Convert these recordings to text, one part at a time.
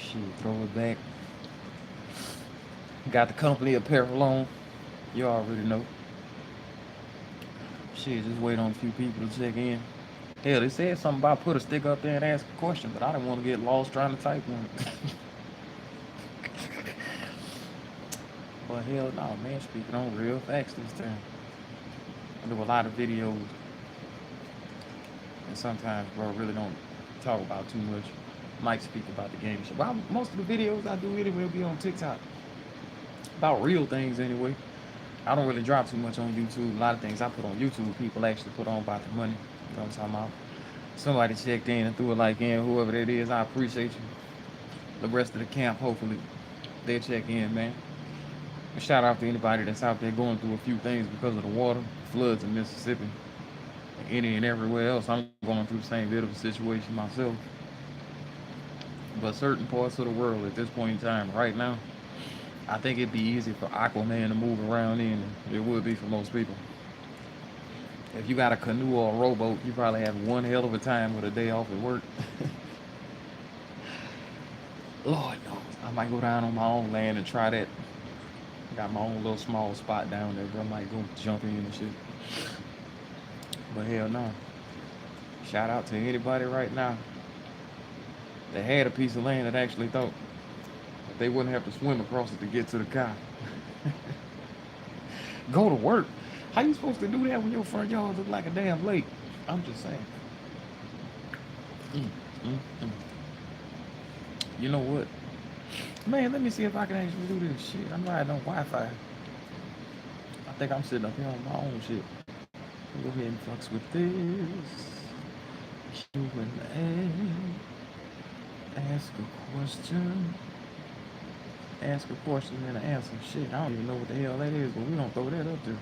Shit, throw it back. Got the company apparel on. You already know. Shit, just wait on a few people to check in. Hell, they said something about put a stick up there and ask a question, but I didn't want to get lost trying to type one. But hell no, man, speaking on real facts this time. I do a lot of videos, and sometimes, bro, really don't talk about too much. Might speak about the game shit. Well, most of the videos I do anyway will be on TikTok. About real things anyway. I don't really drop too much on YouTube. A lot of things I put on YouTube, people actually put on about the money. You know what I'm talking about? Somebody checked in and threw a like in, whoever that is, I appreciate you. The rest of the camp, hopefully, they check in, man. And shout out to anybody that's out there going through a few things because of the water, floods in Mississippi, any and everywhere else. I'm going through the same bit of a situation myself. But certain parts of the world at this point in time, right now, I think it'd be easy for Aquaman to move around in than it would be for most people. If you got a canoe or a rowboat, you probably have one hell of a time with a day off at work. Lord knows. I might go down on my own land and try that. Got my own little small spot down there, bro. I might go jump in and shit. But hell no. Shout out to anybody right now that had a piece of land that actually thought that they wouldn't have to swim across it to get to the car. Go to work. How you supposed to do that when your front yard look like a damn lake? I'm just saying. Mm, mm, mm. You know what? Man, let me see if I can actually do this shit. I'm riding on Wi-Fi. I think I'm sitting up here on my own shit. Go ahead and fucks with this. Q&A. Ask a question. Ask a question and an answer. Shit, I don't even know what the hell that is, but we don't throw that up there.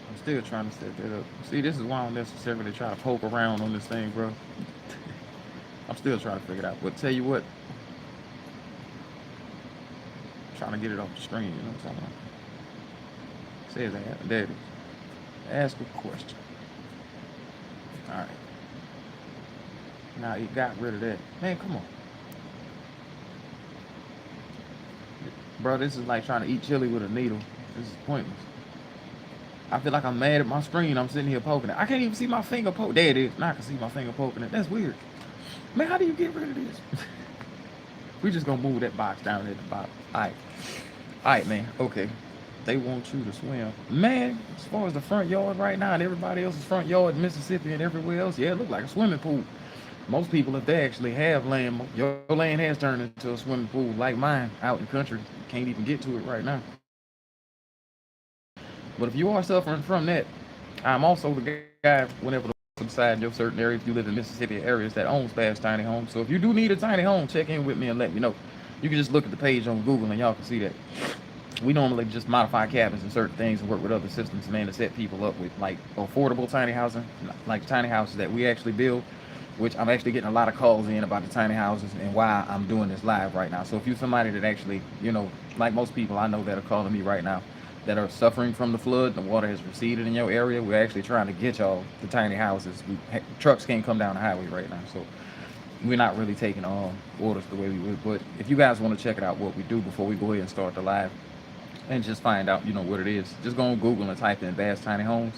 I'm still trying to set that up. See, this is why I don't necessarily try to poke around on this thing, bro. I'm still trying to figure it out. But tell you what, I'm trying to get it off the screen, you know what I'm talking about? Says that. There it is. Ask a question. Alright. Now you got rid of that. Man, come on. Bro, this is like trying to eat chili with a needle. This is pointless. I feel like I'm mad at my screen. I'm sitting here poking it. I can't even see my finger poke. There it is. Now I can see my finger poking it. That's weird. Man, how do you get rid of this? We just gonna move that box down at the bottom. Alright. Alright, man. Okay. They want you to swim. Man, as far as the front yard right now and everybody else's front yard in Mississippi and everywhere else, yeah, it look like a swimming pool. Most people, if they actually have land, your land has turned into a swimming pool like mine out in the country. Can't even get to it right now. But if you are suffering from that, I'm also the guy whenever the subside in your certain area, if you live in Mississippi areas that owns fast tiny homes. So if you do need a tiny home, check in with me and let me know. You can just look at the page on Google and y'all can see that. We normally just modify cabins and certain things and work with other systems, man, to set people up with like affordable tiny housing, like tiny houses that we actually build, which I'm actually getting a lot of calls in about the tiny houses and why I'm doing this live right now. So if you're somebody that actually, you know, like most people I know that are calling me right now that are suffering from the flood, the water has receded in your area, we're actually trying to get y'all the tiny houses. Trucks can't come down the highway right now, so we're not really taking orders the way we would. But if you guys want to check it out what we do before we go ahead and start the live, and just find out, you know, what it is. Just go on Google and type in Vast Tiny Homes,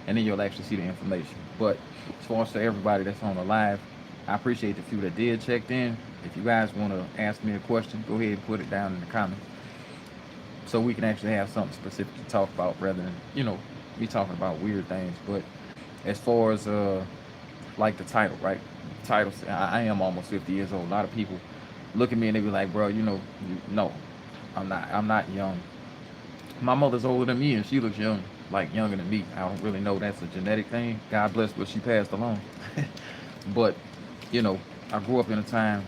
and then you'll actually see the information. But as far as to everybody that's on the live, I appreciate the few that did check in. If you guys want to ask me a question, go ahead and put it down in the comments so we can actually have something specific to talk about rather than, you know, be talking about weird things. But as far as like the title, right? Title, I am almost 50 years old. A lot of people look at me and they be like, bro, you know, no, I'm not young. My mother's older than me and she looks young, like younger than me. I don't really know that's a genetic thing. God bless what she passed along. But, you know, I grew up in a time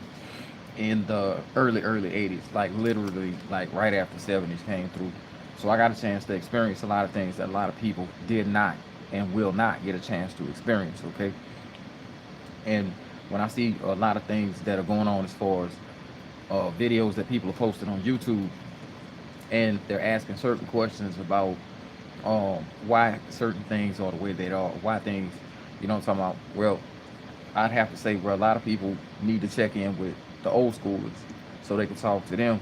in the early 80s, like literally like right after 70s came through. So I got a chance to experience a lot of things that a lot of people did not and will not get a chance to experience, okay? And when I see a lot of things that are going on as far as videos that people are posting on YouTube, and they're asking certain questions about why certain things are the way they are, why things, you know what I'm talking about? Well, I'd have to say, well, a lot of people need to check in with the old schoolers so they can talk to them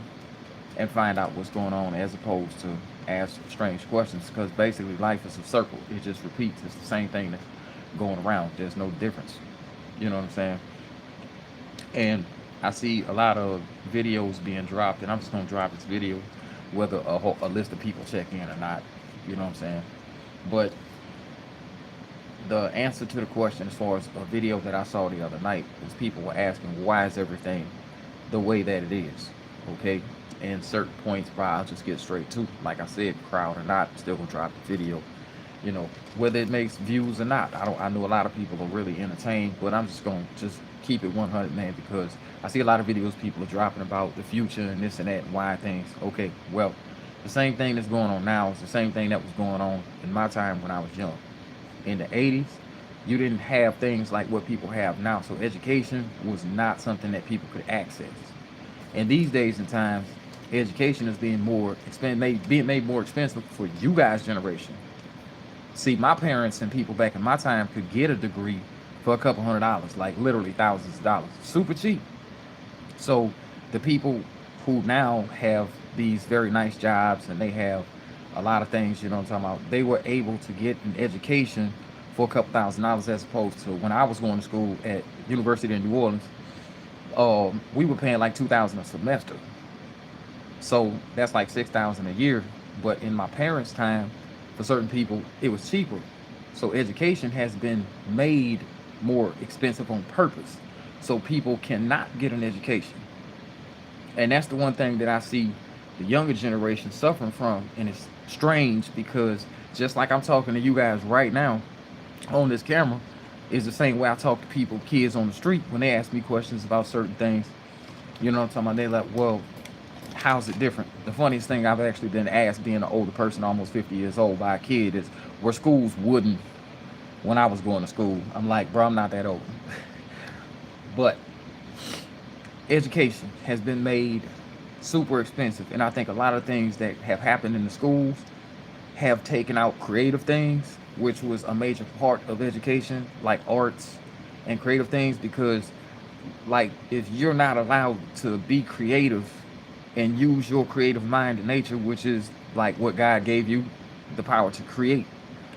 and find out what's going on as opposed to ask strange questions because basically life is a circle. It just repeats. It's the same thing that's going around. There's no difference. You know what I'm saying? And I see a lot of videos being dropped, and I'm just gonna drop this video, whether a list of people check in or not. You know what I'm saying? But the answer to the question, as far as a video that I saw the other night, was people were asking, why is everything the way that it is? Okay, and certain points, bro, I'll just get straight to. Like I said, crowd or not, still gonna drop the video. You know, whether it makes views or not, I know a lot of people are really entertained, but I'm just gonna just keep it 100, man, because I see a lot of videos people are dropping about the future and this and that and why things. Okay, well, the same thing that's going on now is the same thing that was going on in my time when I was young. In the 80s, you didn't have things like what people have now, so education was not something that people could access. And these days and times, education is being being made more expensive for you guys' generation. See, my parents and people back in my time could get a degree for a couple $100, like literally thousands of dollars, super cheap. So the people who now have these very nice jobs and they have a lot of things, you know what I'm talking about, they were able to get an education for a couple $1,000 as opposed to when I was going to school at University of New Orleans, we were paying like $2,000 a semester. So that's like $6,000 a year. But in my parents' time, for certain people, it was cheaper. So education has been made more expensive on purpose. So people cannot get an education. And that's the one thing that I see the younger generation suffering from. And it's strange because just like I'm talking to you guys right now on this camera, is the same way I talk to people, kids on the street, when they ask me questions about certain things. You know what I'm talking about? They're like, well, how's it different? The funniest thing I've actually been asked, being an older person, almost 50 years old, by a kid, is were schools wooden when I was going to school? I'm like, bro, I'm not that old. But education has been made super expensive. And I think a lot of things that have happened in the schools have taken out creative things, which was a major part of education, like arts and creative things, because like if you're not allowed to be creative and use your creative mind and nature, which is like what God gave you, the power to create.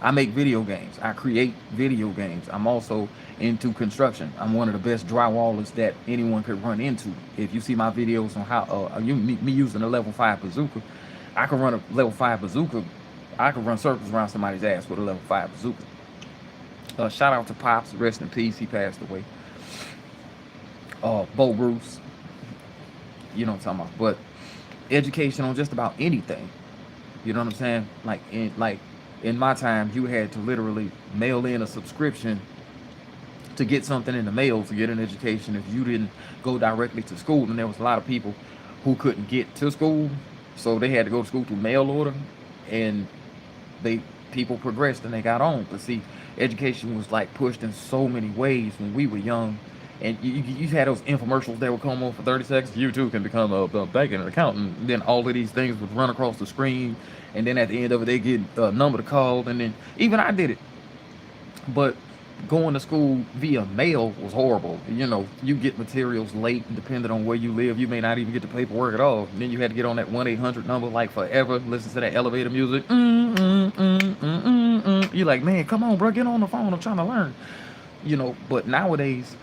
I make video games. I create video games. I'm also into construction. I'm one of the best drywallers that anyone could run into. If you see my videos on how me using a level 5 bazooka, I can run a level 5 bazooka. I can run circles around somebody's ass with a level 5 bazooka. Shout out to Pops, rest in peace. He passed away. Bo Bruce, you know what I'm talking about. But education on just about anything. You know what I'm saying? Like in my time, you had to literally mail in a subscription to get something in the mail to get an education if you didn't go directly to school. And there was a lot of people who couldn't get to school, so they had to go to school through mail order, and people progressed and they got on. But see, education was like pushed in so many ways when we were young. And you had those infomercials that would come on for 30 seconds. You too can become a banker and accountant. And then all of these things would run across the screen. And then at the end of it, they get a number to call. And then even I did it. But going to school via mail was horrible. You know, you get materials late, and depending on where you live, you may not even get the paperwork at all. And then you had to get on that 1-800 number like forever, listen to that elevator music. You're like, man, come on, bro, get on the phone. I'm trying to learn. You know, but nowadays,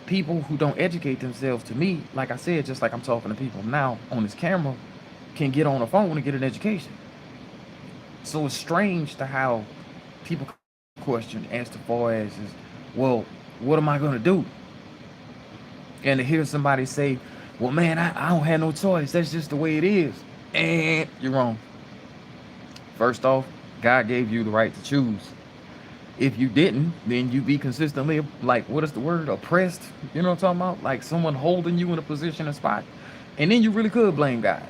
people who don't educate themselves, to me, like I said, just like I'm talking to people now on this camera, can get on the phone and get an education. So it's strange to how people question as to far as is, well, what am I going to do? And to hear somebody say, well, man, I don't have no choice. That's just the way it is. And you're wrong. First off, God gave you the right to choose. If you didn't, then you'd be consistently, like, what is the word? Oppressed. You know what I'm talking about? Like someone holding you in a position and spot. And then you really could blame God.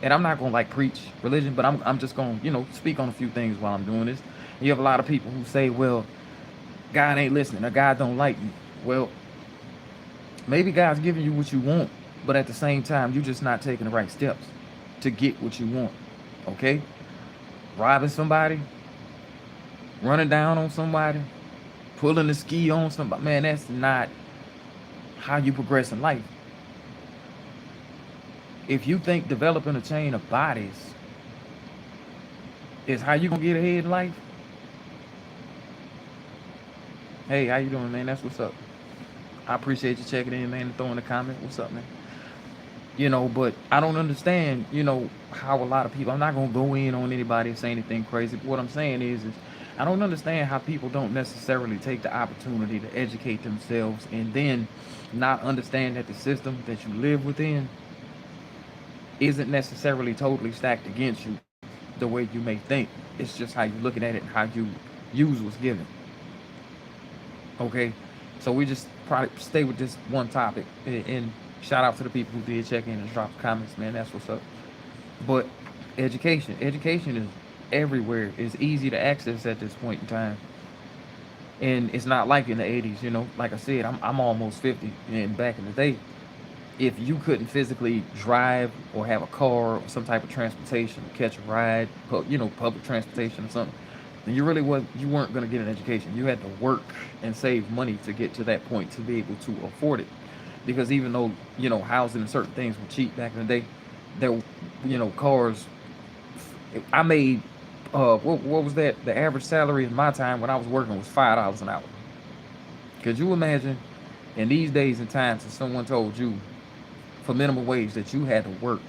And I'm not going to like preach religion, but I'm just going to, you know, speak on a few things while I'm doing this. You have a lot of people who say, well, God ain't listening or God don't like you. Well, maybe God's giving you what you want, but at the same time, you're just not taking the right steps to get what you want. Okay? robbing somebody, running down on somebody, pulling the ski on somebody. Man, that's not how you progress in life. If you think developing a chain of bodies is how you gonna get ahead in life, hey, how you doing, man? That's what's up. I appreciate you checking in, man, and throwing a comment. What's up, man? But I don't understand, how a lot of people, I'm not gonna go in on anybody and say anything crazy, but what I'm saying is I don't understand how people don't necessarily take the opportunity to educate themselves and then not understand that the system that you live within isn't necessarily totally stacked against you the way you may think. It's just how you're looking at it and how you use what's given. Okay, so we just probably stay with this one topic, and shout out to the people who did check in and drop comments, man. That's what's up. But education is everywhere. It's easy to access at this point in time, and it's not like in the 80s. Like I said, I'm almost 50, and back in the day, if you couldn't physically drive or have a car or some type of transportation, catch a ride, public transportation or something, then you weren't going to get an education. You had to work and save money to get to that point to be able to afford it. Because even though housing and certain things were cheap back in the day, there cars. I made what was that? The average salary in my time when I was working was $5 an hour. Could you imagine in these days and times if someone told you for minimum wage that you had to work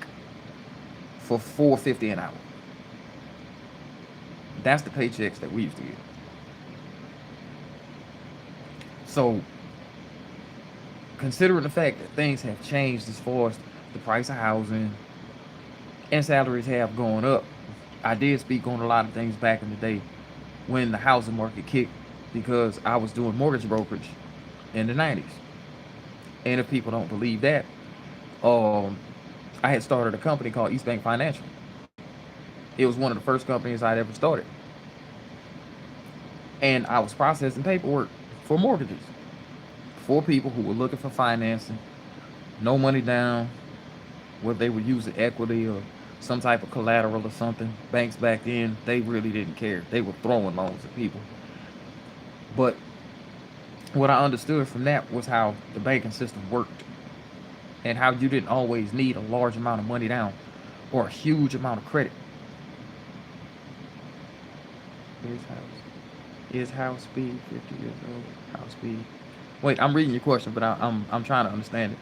for $4.50 an hour? That's the paychecks that we used to get. So, considering the fact that things have changed as far as the price of housing and salaries have gone up, I did speak on a lot of things back in the day when the housing market kicked, because I was doing mortgage brokerage in the 90s. And if people don't believe that, I had started a company called East Bank Financial. It was one of the first companies I'd ever started. And I was processing paperwork for mortgages for people who were looking for financing, no money down, whether they would use the equity or some type of collateral or something. Banks back then, they really didn't care. They were throwing loans at people. But what I understood from that was how the banking system worked and how you didn't always need a large amount of money down or a huge amount of credit. Is house speed 50 years old? House speed. Wait, I'm reading your question, but I'm trying to understand it.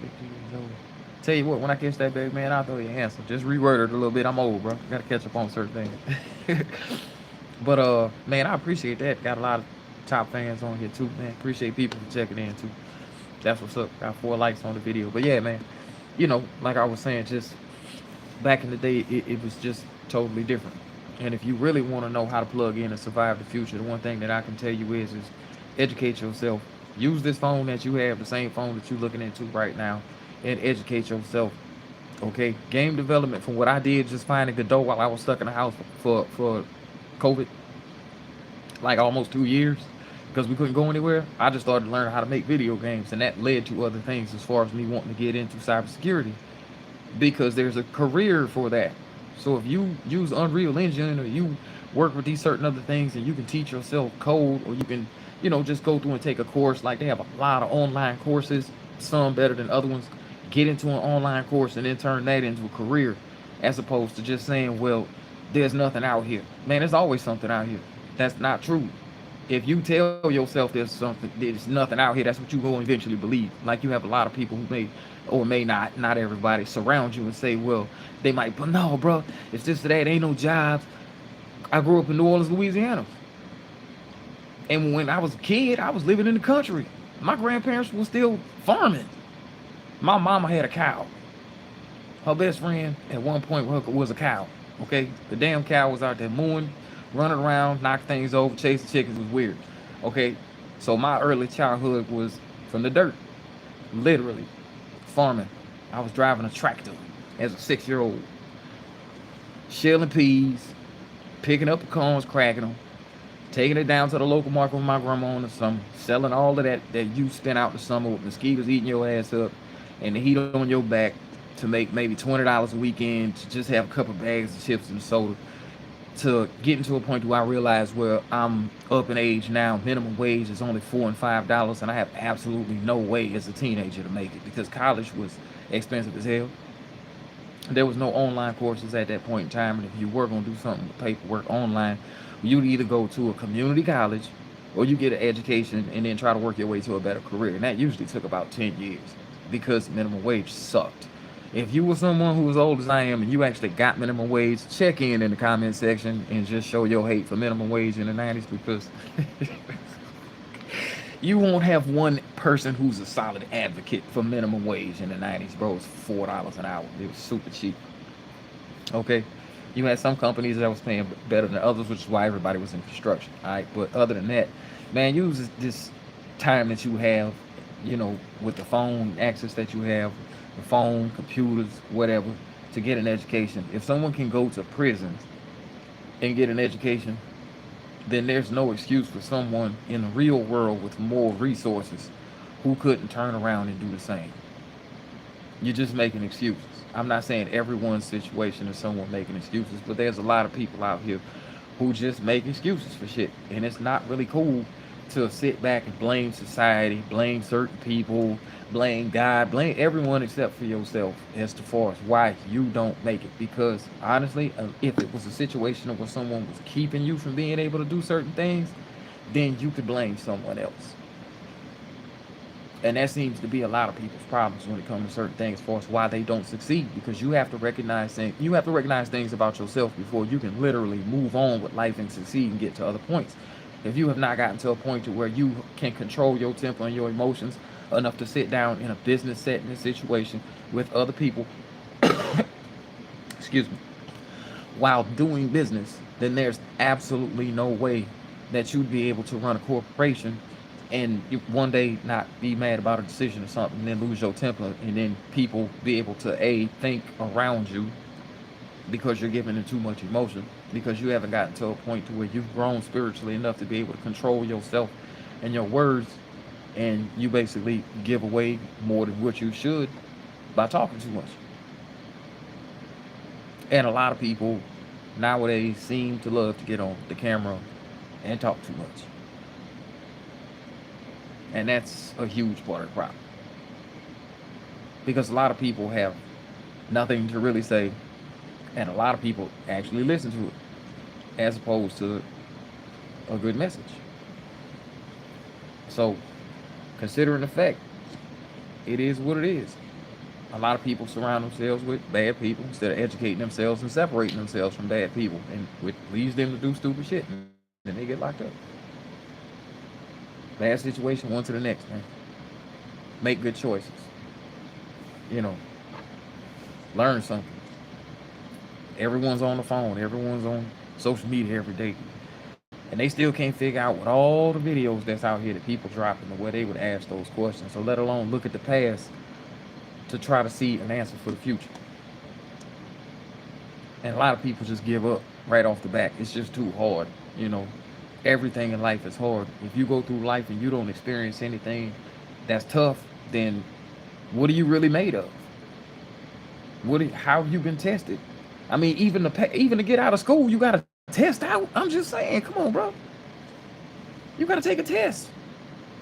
50 years old. Tell you what, when I catch that baby, man, I'll throw you an answer. Just reword it a little bit. I'm old, bro. Gotta catch up on certain things. But man, I appreciate that. Got a lot of top fans on here too, man. Appreciate people for checking in too. That's what's up. Got 4 likes on the video. But yeah, man, like I was saying, just back in the day, it was just totally different. And if you really want to know how to plug in and survive the future, the one thing that I can tell you is educate yourself. Use this phone that you have, the same phone that you're looking into right now, and educate yourself. Okay, game development, from what I did, just finding Godot while I was stuck in the house for COVID, like almost 2 years, because we couldn't go anywhere. I just started learning how to make video games, and that led to other things as far as me wanting to get into cybersecurity, because there's a career for that. So if you use Unreal Engine, or you work with these certain other things, and you can teach yourself code, or you can, just go through and take a course. Like, they have a lot of online courses, some better than other ones. Get into an online course and then turn that into a career, as opposed to just saying, well, there's nothing out here. Man, there's always something out here. That's not true. If you tell yourself there's nothing out here, that's what you're going to eventually believe. Like, you have a lot of people who may or may not everybody, surround you and say, well, they might, but no, bro, it's just that ain't no jobs. I grew up in New Orleans, Louisiana. And when I was a kid, I was living in the country. My grandparents were still farming. My mama had a cow. Her best friend at one point was a cow. Okay? The damn cow was out there mooing, running around, knocking things over, chasing chickens. Was weird. Okay? So my early childhood was from the dirt. Literally. Farming. I was driving a tractor as a 6-year-old. Shelling peas, picking up the corns, cracking them, taking it down to the local market with my grandma in the summer, selling all of that you spent out the summer with mosquitoes eating your ass up and the heat on your back, to make maybe $20 a weekend to just have a couple bags of chips and soda, to getting to a point where I realize, well, I'm up in age now. Minimum wage is only $4 and $5, and I have absolutely no way as a teenager to make it because college was expensive as hell. There was no online courses at that point in time, and if you were going to do something with paperwork online, you'd either go to a community college or you get an education and then try to work your way to a better career. And that usually took about 10 years because minimum wage sucked. If you were someone who was old as I am and you actually got minimum wage, check in the comment section and just show your hate for minimum wage in the 90s, because you won't have one person who's a solid advocate for minimum wage in the 90s, bro. It was $4 an hour. It was super cheap. Okay. You had some companies that was paying better than others, which is why everybody was in construction. All right. But other than that, man, use this time that you have, with the phone access that you have, the phone, computers, whatever, to get an education. If someone can go to prisons and get an education, then there's no excuse for someone in the real world with more resources who couldn't turn around and do the same. You're just making excuses. I'm not saying everyone's situation is someone making excuses, but there's a lot of people out here who just make excuses for shit. And it's not really cool to sit back and blame society, blame certain people, blame God, blame everyone except for yourself as far as why you don't make it. Because honestly, if it was a situation where someone was keeping you from being able to do certain things, then you could blame someone else. And that seems to be a lot of people's problems when it comes to certain things, as far as why they don't succeed. Because you have to recognize things. You have to recognize things about yourself before you can literally move on with life and succeed and get to other points. If you have not gotten to a point to where you can control your temper and your emotions enough to sit down in a business setting and situation with other people, excuse me, while doing business, then there's absolutely no way that you'd be able to run a corporation and you one day not be mad about a decision or something, and then lose your temper, and then people be able to think around you because you're giving them too much emotion, because you haven't gotten to a point to where you've grown spiritually enough to be able to control yourself and your words, and you basically give away more than what you should by talking too much. And a lot of people nowadays seem to love to get on the camera and talk too much. And that's a huge part of the problem. Because a lot of people have nothing to really say, and a lot of people actually listen to it, as opposed to a good message. So, considering the fact, it is what it is. A lot of people surround themselves with bad people instead of educating themselves and separating themselves from bad people, and which leads them to do stupid shit, and then they get locked up. Bad situation, one to the next, man. Make good choices. Learn something. Everyone's on the phone. Everyone's on social media every day. And they still can't figure out what all the videos that's out here that people dropping or where they would ask those questions. So let alone look at the past to try to see an answer for the future. And a lot of people just give up right off the bat. It's just too hard, Everything in life is hard. If you go through life and you don't experience anything that's tough, then what are you really made of? How have you been tested? I mean, even to get out of school, you gotta test out. I'm just saying, come on, bro. You gotta take a test.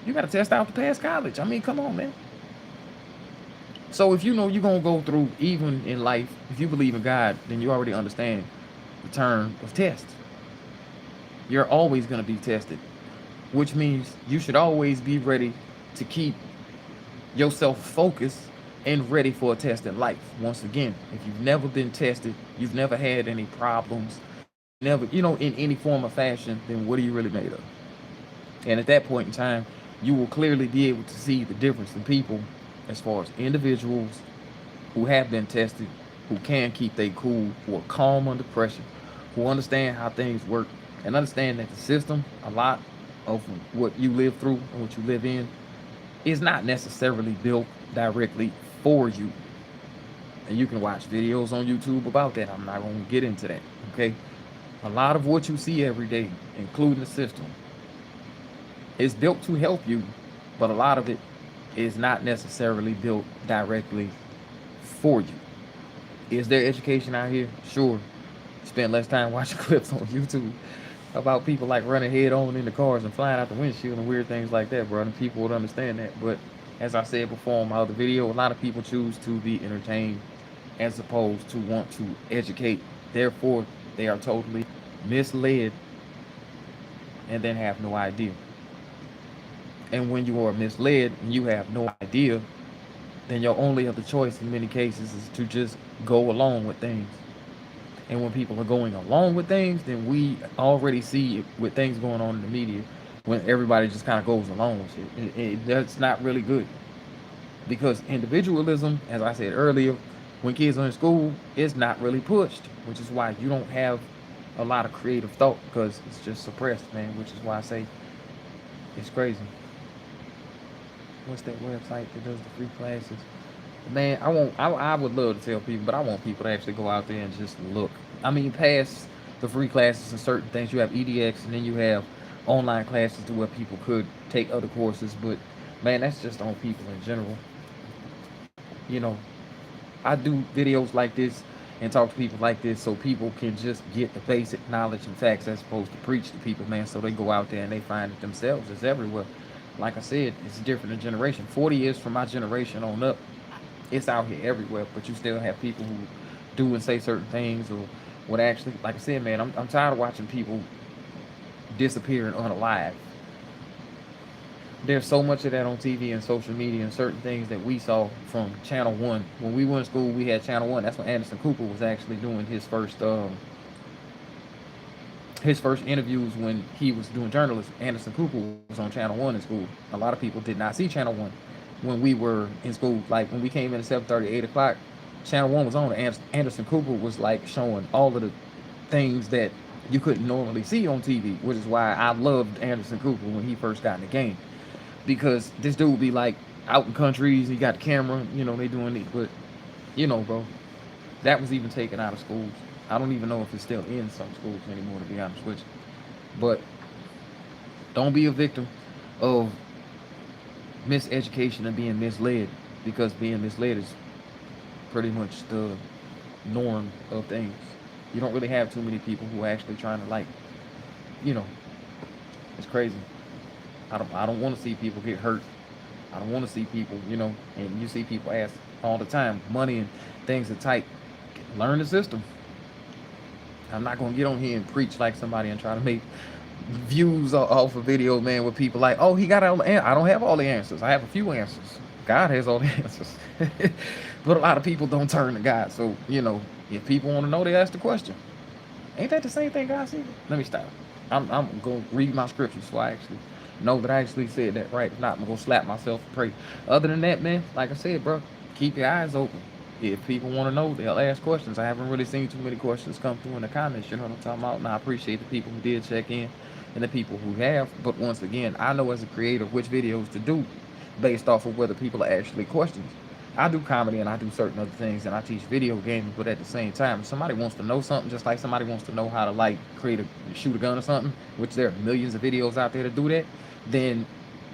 You gotta test out to pass college. I mean, come on, man. So if you know you're gonna go through, even in life, if you believe in God, then you already understand the term of test. You're always gonna be tested, which means you should always be ready to keep yourself focused and ready for a test in life. Once again, if you've never been tested, you've never had any problems, never, in any form or fashion, then what are you really made of? And at that point in time, you will clearly be able to see the difference in people as far as individuals who have been tested, who can keep their cool, who are calm under pressure, who understand how things work, and understand that the system, a lot of what you live through and what you live in, is not necessarily built directly for you. And you can watch videos on YouTube about that. I'm not going to get into that, okay? A lot of what you see every day, including the system, is built to help you, but a lot of it is not necessarily built directly for you. Is there education out here? Sure. Spend less time watching clips on YouTube about people like running head on into cars and flying out the windshield and weird things like that, bro. And people would understand that. But as I said before in my other video, a lot of people choose to be entertained as opposed to want to educate. Therefore, they are totally misled and then have no idea. And when you are misled and you have no idea, then your only other choice in many cases is to just go along with things. And when people are going along with things, then we already see with things going on in the media when everybody just kind of goes along with it. That's not really good because individualism, as I said earlier, when kids are in school, is not really pushed, which is why you don't have a lot of creative thought because it's just suppressed, man. Which is why I say it's crazy. What's that website that does the free classes? Man, I would love to tell people, but I want people to actually go out there and just look. I mean, past the free classes and certain things, you have EDX and then you have online classes to where people could take other courses. But man, that's just on people in general. You know, I do videos like this and talk to people like this so people can just get the basic knowledge and facts as opposed to preach to people, man. So they go out there and they find it themselves. It's everywhere. Like I said, it's different in generation. 40 years from my generation on up, it's out here everywhere, but you still have people who do and say certain things or would actually, like I said, man, I'm tired of watching people disappear and unalive. There's so much of that on TV and social media and certain things that we saw from Channel 1. When we were in school, we had Channel 1. That's when Anderson Cooper was actually doing his first interviews when he was doing journalism. Anderson Cooper was on Channel 1 in school. A lot of people did not see Channel 1 when we were in school. Like when we came in at 7:30, 8 o'clock, Channel 1 was on. Anderson Cooper was like showing all of the things that you couldn't normally see on TV, which is why I loved Anderson Cooper when he first got in the game. Because this dude would be like out in countries, he got the camera, you know, they doing it. But, you know, bro, that was even taken out of schools. I don't even know if it's still in some schools anymore, to be honest with you. But don't be a victim of miseducation and being misled, because being misled is pretty much the norm of things. You don't really have too many people who are actually trying to, like, you know, it's crazy. I don't want to see people get hurt. I don't want to see people, you know, and you see people ask all the time, money and things are tight. Learn the system. I'm not gonna get on here and preach like somebody and try to make views off a video, man, with people like, oh, he got all the I don't have all the answers. I have a few answers. God has all the answers. But a lot of people don't turn to God. So, you know, if people want to know, they ask the question. Ain't that the same thing God said? Let me stop. I'm gonna read my scriptures so I actually know that I actually said that right. If not, I'm gonna slap myself and pray. Other than that, man, like I said, bro, keep your eyes open. If people want to know, they'll ask questions. I haven't really seen too many questions come through in the comments, you know what I'm talking about? And I appreciate the people who did check in and the people who have. But once again, I know as a creator which videos to do based off of whether people are actually questions. I do comedy and I do certain other things and I teach video gaming, but at the same time, if somebody wants to know something, just like somebody wants to know how to like shoot a gun or something, which there are millions of videos out there to do that, then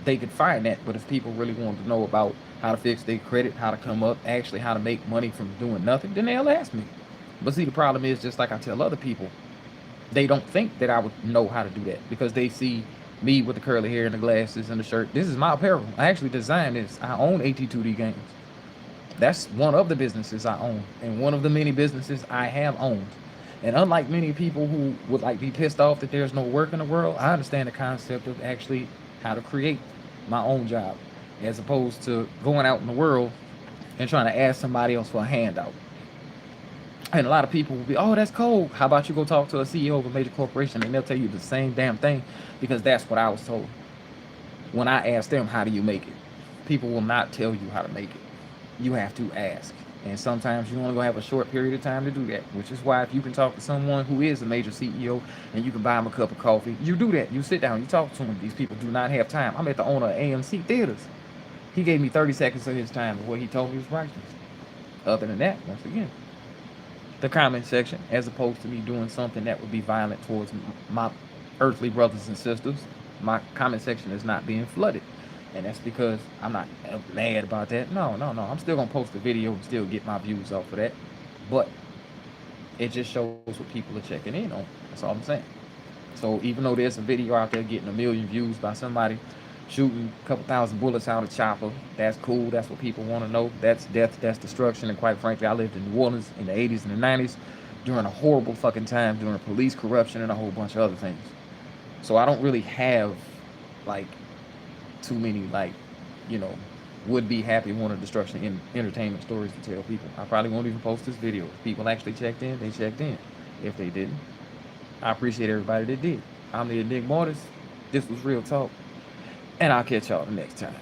they could find that. But if people really want to know about how to fix their credit, how to come up, actually how to make money from doing nothing, then they'll ask me. But see, the problem is, just like I tell other people, they don't think that I would know how to do that because they see me with the curly hair and the glasses and the shirt. This is my apparel. I actually designed this. I own AT2D Games. That's one of the businesses I own and one of the many businesses I have owned. And unlike many people who would like be pissed off that there's no work in the world, I understand the concept of actually how to create my own job as opposed to going out in the world and trying to ask somebody else for a handout. And a lot of people will be, oh, that's cold. How about you go talk to a CEO of a major corporation and they'll tell you the same damn thing, because that's what I was told. When I asked them, how do you make it? People will not tell you how to make it. You have to ask. And sometimes you only gonna have a short period of time to do that, which is why if you can talk to someone who is a major CEO and you can buy them a cup of coffee, you do that. You sit down, you talk to them. These people do not have time. I met the owner of AMC Theaters. He gave me 30 seconds of his time and what he told me was priceless. Other than that, once again, the comment section, as opposed to me doing something that would be violent towards my earthly brothers and sisters, my comment section is not being flooded. And that's because I'm not mad about that. No. I'm still going to post the video and still get my views off of that. But it just shows what people are checking in on. That's all I'm saying. So even though there's a video out there getting 1 million views by somebody shooting a couple thousand bullets out of chopper, that's cool. That's what people want to know. That's death, that's destruction. And quite frankly, I lived in New Orleans in the 80s and the 90s during a horrible fucking time, during police corruption and a whole bunch of other things. So I don't really have like too many like, you know, would be happy wanted destruction in entertainment stories to tell people. I probably won't even post this video. If people actually checked in, they checked in. If they didn't, I appreciate everybody that did. I'm the Nick Mortis. This was Real Talk, and I'll catch y'all the next time.